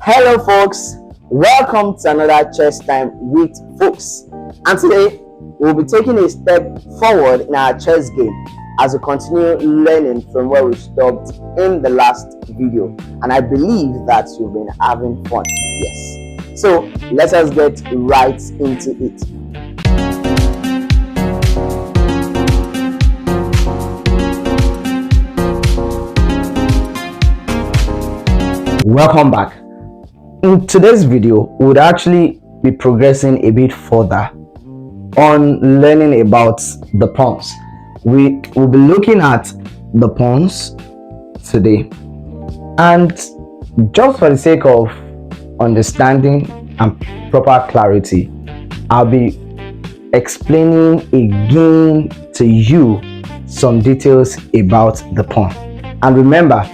Hello folks, welcome to another chess time with folks, and today we'll be taking a step forward in our chess game as we continue learning from where we stopped in the last video, and I believe that you've been having fun. Yes, so let us get right into it. Welcome back. In today's video, we would actually be progressing a bit further on learning about the pawns. We will be looking at the pawns today, and just for the sake of understanding and proper clarity, I'll be explaining again to you some details about the pawn. And remember,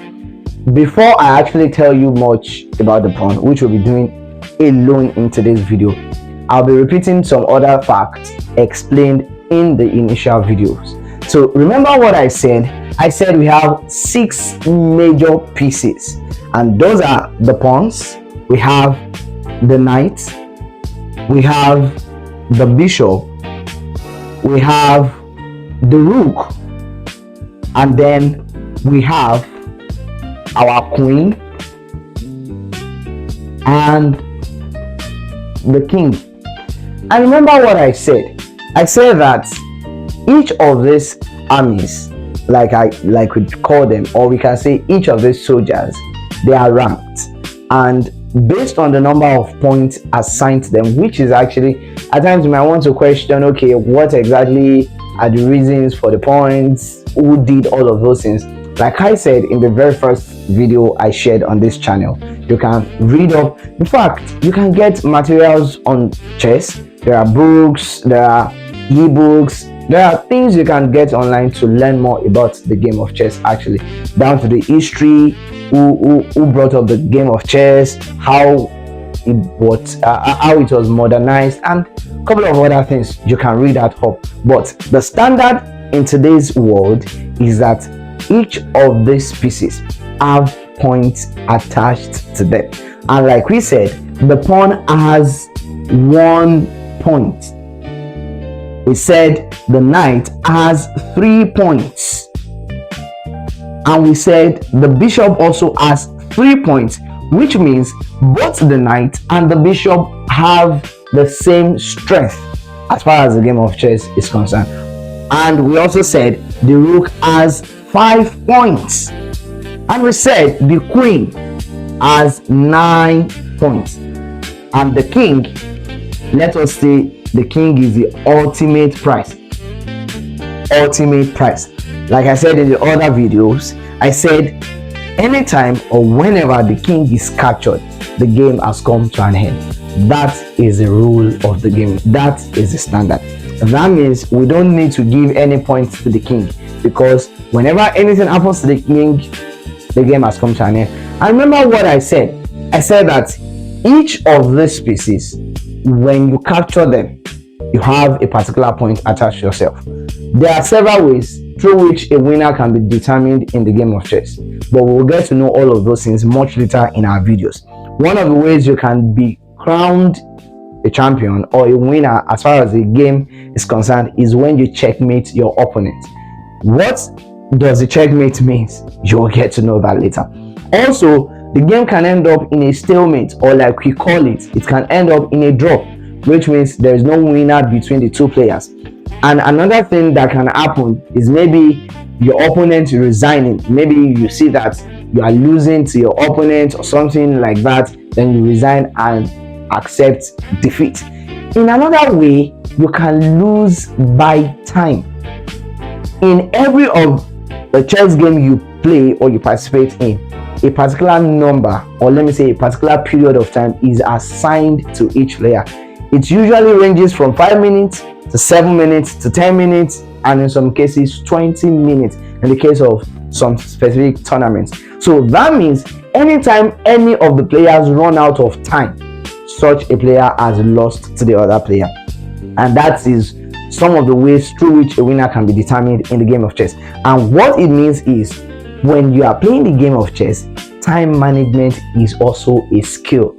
before I actually tell you much about the pawn, which we'll be doing alone in today's video, I'll be repeating some other facts explained in the initial videos. So remember what I said? I said we have 6 major pieces, and those are the pawns. We have the knight, we have the bishop, we have the rook, and then we have our queen and the king. And remember what I said? I said that each of these armies, like we call them, or we can say each of these soldiers, they are ranked, and based on the number of points assigned to them, which is actually, at times you might want to question, okay, what exactly are the reasons for the points, who did all of those things. Like I said in the very first video I shared on this channel, you can read up. In fact, you can get materials on chess. There are books, there are ebooks, there are things you can get online to learn more about the game of chess, actually, down to the history, who brought up the game of chess, how it was modernized, and a couple of other things you can read at home. But the standard in today's world is that each of these pieces have points attached to them, and like we said, the pawn has 1 point. We said the knight has 3 points, and we said the bishop also has 3 points, which means both the knight and the bishop have the same strength as far as the game of chess is concerned. And we also said the rook has 5 points, and we said the queen has 9 points, and the king, let us say the king is the ultimate prize. Like I said in the other videos, I said anytime or whenever the king is captured, the game has come to an end. That is the rule of the game. That is the standard. That means we don't need to give any points to the king, because whenever anything happens to the king, the game has come to an end. And remember what I said? I said that each of these pieces, when you capture them, you have a particular point attached to yourself. There are several ways through which a winner can be determined in the game of chess, but we'll get to know all of those things much later in our videos. One of the ways you can be crowned a champion or a winner as far as the game is concerned is when you checkmate your opponent. What does the checkmate mean? You'll get to know that later. Also, the game can end up in a stalemate, or like we call it can end up in a draw, which means there is no winner between the two players. And another thing that can happen is maybe your opponent resigning. Maybe you see that you are losing to your opponent or something like that, then you resign and accept defeat. In another way, you can lose by time. In every of the chess game you play or you participate in, a particular number, or let me say a particular period of time, is assigned to each player. It usually ranges from 5 minutes to 7 minutes to 10 minutes, and in some cases 20 minutes in the case of some specific tournaments. So that means anytime any of the players run out of time, such a player has lost to the other player. And that is some of the ways through which a winner can be determined in the game of chess. And what it means is, when you are playing the game of chess, time management is also a skill.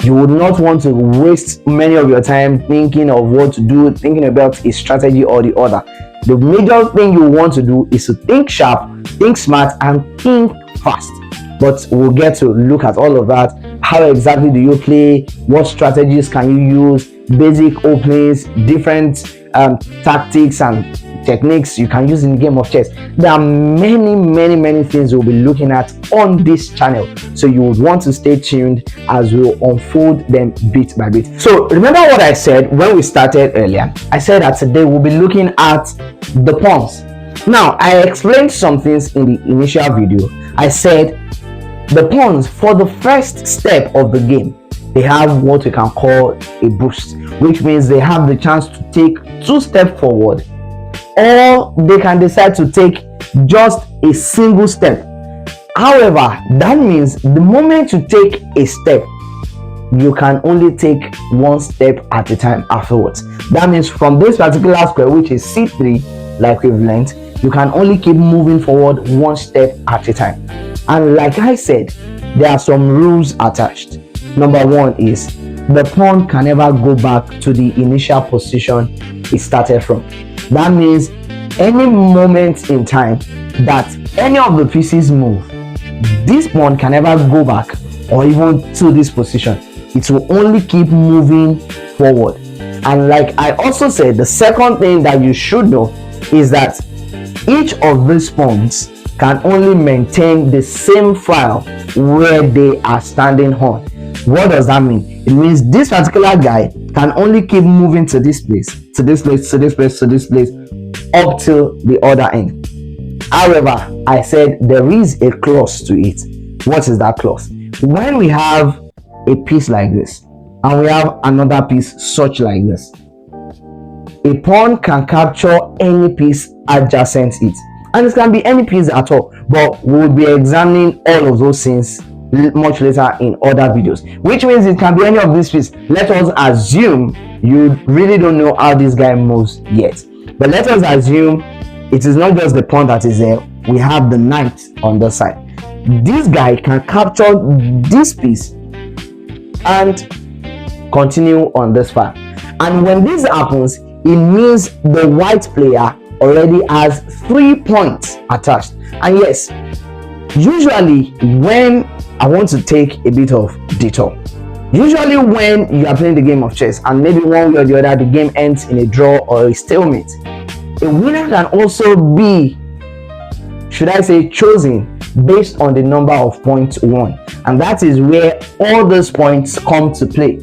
You would not want to waste many of your time thinking of what to do, thinking about a strategy or the other. The major thing you want to do is to think sharp, think smart, and think fast. But we'll get to look at all of that. How exactly do you play? What strategies can you use? Basic openings, different tactics and techniques you can use in the game of chess. There are many things we'll be looking at on this channel, so you would want to stay tuned as we'll unfold them bit by bit. So remember what I said when we started earlier. I said that today we'll be looking at the pawns. Now, I explained some things in the initial video. I said the pawns, for the first step of the game, they have what we can call a boost, which means they have the chance to take 2 steps forward, or they can decide to take just a single step. However, that means the moment you take a step, you can only take 1 step at a time afterwards. That means from this particular square, which is C3, like we've learned, you can only keep moving forward 1 step at a time. And like I said, there are some rules attached. Number 1 is the pawn can never go back to the initial position it started from. That means any moment in time that any of the pieces move, this pawn can never go back or even to this position. It will only keep moving forward. And like I also said, the second thing that you should know is that each of these pawns can only maintain the same file where they are standing on. What does that mean? It means this particular guy can only keep moving to this place, to this place, to this place, to this place, up till the other end. However, I said there is a clause to it. What is that clause? When we have a piece like this and we have another piece such like this, a pawn can capture any piece adjacent it, and it can be any piece at all, but we'll be examining all of those things much later in other videos, which means it can be any of these pieces. Let us assume you really don't know how this guy moves yet, but let us assume it is not just the pawn that is there. We have the knight on the side. This guy can capture this piece and continue on this file, and when this happens, it means the white player already has 3 points attached. And yes, usually when I want to take a bit of detour, usually when you are playing the game of chess and maybe one way or the other the game ends in a draw or a stalemate, a winner can also be, should I say, chosen based on the number of points won, and that is where all those points come to play.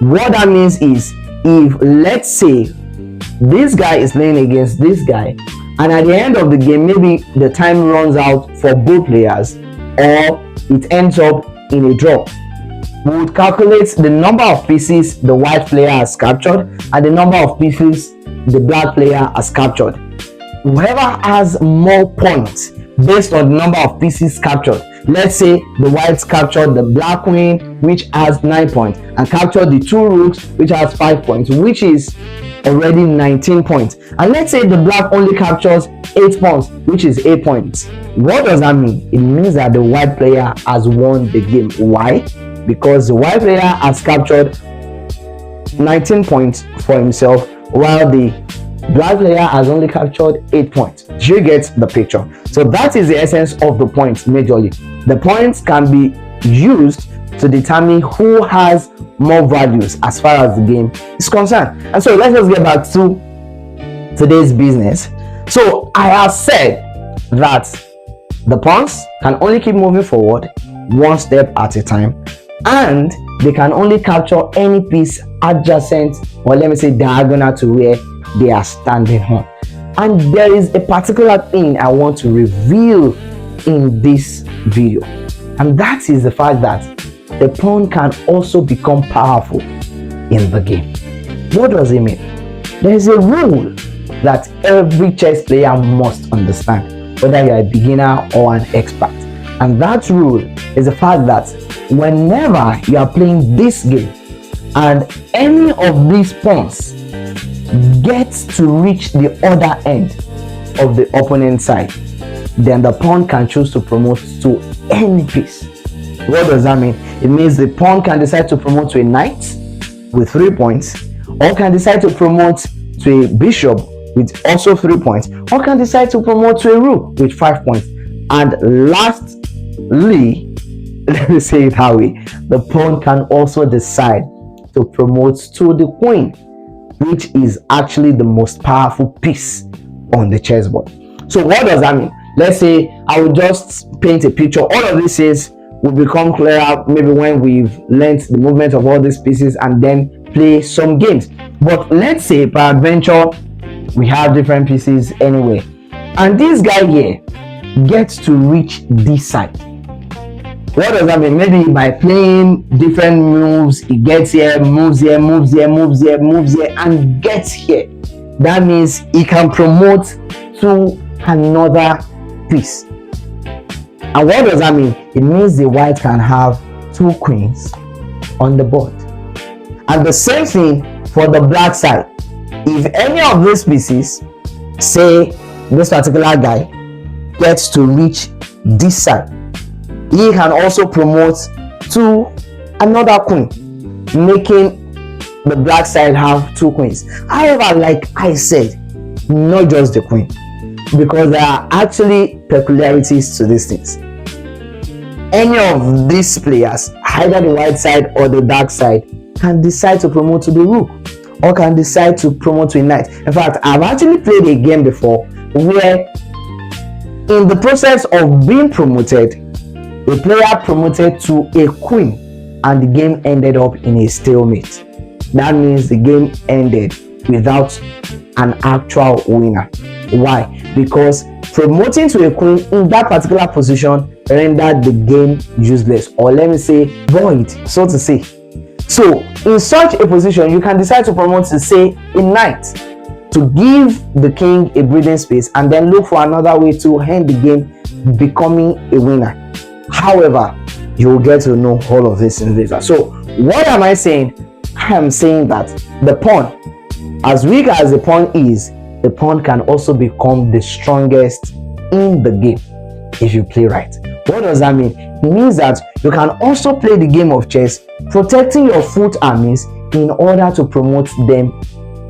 What that means is, if let's say this guy is playing against this guy, and at the end of the game maybe the time runs out for both players or it ends up in a draw, we would calculate the number of pieces the white player has captured and the number of pieces the black player has captured. Whoever has more points based on the number of pieces captured, let's say the whites captured the black queen, which has 9 points, and captured the 2 rooks, which has 5 points, which is already 19 points. And let's say the black only captures 8 pawns, which is 8 points. What does that mean? It means that the white player has won the game. Why? Because the white player has captured 19 points for himself, while the black player has only captured 8 points. Do you get the picture? So that is the essence of the points majorly. The points can be used to determine who has more values as far as the game is concerned. And so let's just get back to today's business. So I have said that the pawns can only keep moving forward 1 step at a time, and they can only capture any piece adjacent, or let me say diagonal, to where they are standing on. And there is a particular thing I want to reveal in this video, and that is the fact that the pawn can also become powerful in the game. What does it mean? There is a rule that every chess player must understand, whether you're a beginner or an expert, and that rule is the fact that whenever you are playing this game and any of these pawns gets to reach the other end of the opponent's side, then the pawn can choose to promote to any piece. What does that mean? It means the pawn can decide to promote to a knight with 3 points, or can decide to promote to a bishop with also 3 points, or can decide to promote to a rook with 5 points. And lastly, let me say it that way, the pawn can also decide to promote to the queen, which is actually the most powerful piece on the chessboard. So what does that mean? Let's say I will just paint a picture. All of this will become clearer maybe when we've learned the movement of all these pieces and then play some games. But let's say peradventure we have different pieces anyway, and this guy here gets to reach this side. What does that mean? Maybe by playing different moves, he gets here, moves here, moves here, moves here, moves here, and gets here. That means he can promote to another piece. And what does that mean? It means the white can have 2 queens on the board. And the same thing for the black side. If any of these pieces, say this particular guy, gets to reach this side, he can also promote to another queen, making the black side have 2 queens. However, like I said, not just the queen, because there are actually peculiarities to these things. Any of these players, either the white side or the dark side, can decide to promote to the rook, or can decide to promote to a knight. In fact, I've actually played a game before where in the process of being promoted, a player promoted to a queen and the game ended up in a stalemate. That means the game ended without an actual winner. Why? Because promoting to a queen in that particular position rendered the game useless, or let me say void, so to say. So in such a position, you can decide to promote to, say, a knight, to give the king a breathing space and then look for another way to end the game, becoming a winner. However, you will get to know all of this in later. So what am I saying? I am saying that the pawn, as weak as the pawn is, the pawn can also become the strongest in the game if you play right. What does that mean? It means that you can also play the game of chess, protecting your foot armies in order to promote them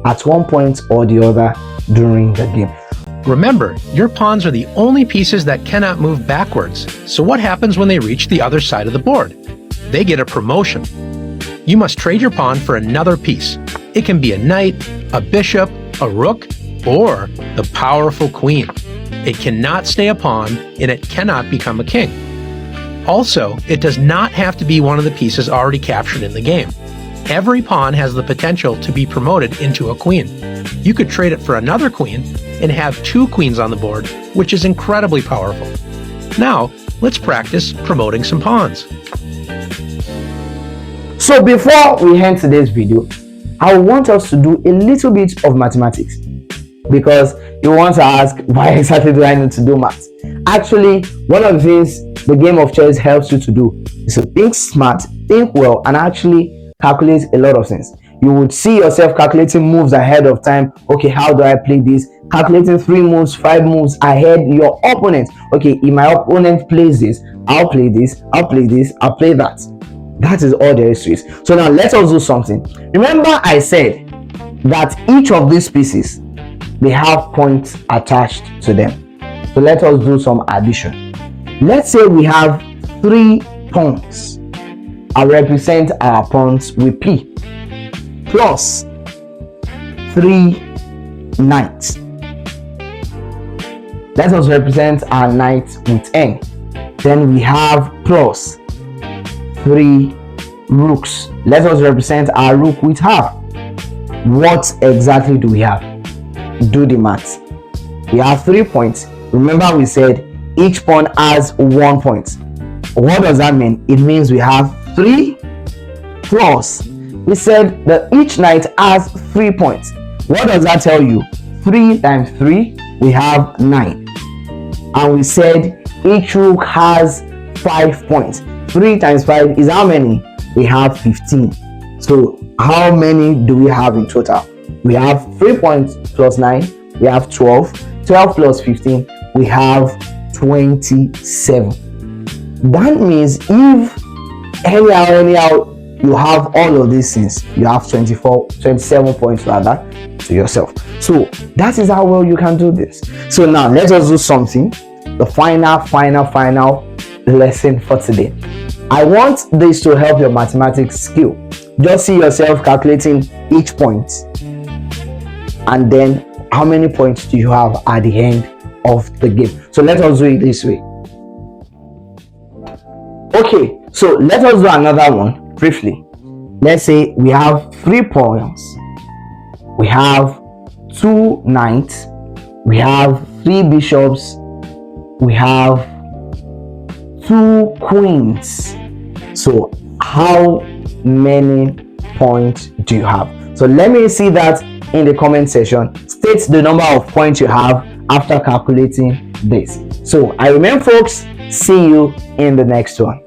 at one point or the other during the game. Remember, your pawns are the only pieces that cannot move backwards, so what happens when they reach the other side of the board? They get a promotion. You must trade your pawn for another piece. It can be a knight, a bishop, a rook, or the powerful queen. It cannot stay a pawn, and it cannot become a king. Also, it does not have to be one of the pieces already captured in the game. Every pawn has the potential to be promoted into a queen. You could trade it for another queen and have 2 queens on the board, which is incredibly powerful. Now, let's practice promoting some pawns. So before we end today's video, I want us to do a little bit of mathematics, because you want to ask, why exactly do I need to do maths? Actually, one of the things the game of chess helps you to do is to think smart, think well, and actually calculate a lot of things. You would see yourself calculating moves ahead of time. Okay, how do I play this? Calculating 3 moves, 5 moves ahead your opponent. Okay, if my opponent plays this, I'll play this, I'll play this, I'll play that. That is all there is to it. So now let us do something. Remember I said that each of these pieces, they have points attached to them. So let us do some addition. Let's say we have 3 pawns. I represent our pawns with P, plus 3 knights. Let us represent our knight with N. Then we have plus 3 rooks. Let us represent our rook with R. What exactly do we have? Do the math. We have 3 points. Remember we said each pawn has 1 point. What does that mean? It means we have 3 plus, we said that each knight has 3 points. What does that tell you? 3 times 3, we have 9. And we said each rook has 5 points. 3 times 5 is how many? We have 15. So how many do we have in total? We have 3 points plus 9, we have 12. 12 plus 15, we have 27. That means if anyhow, you have all of these things. You have 27 points rather to yourself. So that is how well you can do this. So now let us do something. The final lesson for today. I want this to help your mathematics skill. Just see yourself calculating each point, and then how many points do you have at the end of the game. So let us do it this way. Okay, so let us do another one briefly. Let's say we have 3 pawns, we have 2 knights, we have 3 bishops, we have 2 queens. So how many points do you have? So let me see that in the comment section. State the number of points you have after calculating this. So I remain, folks. See you in the next one.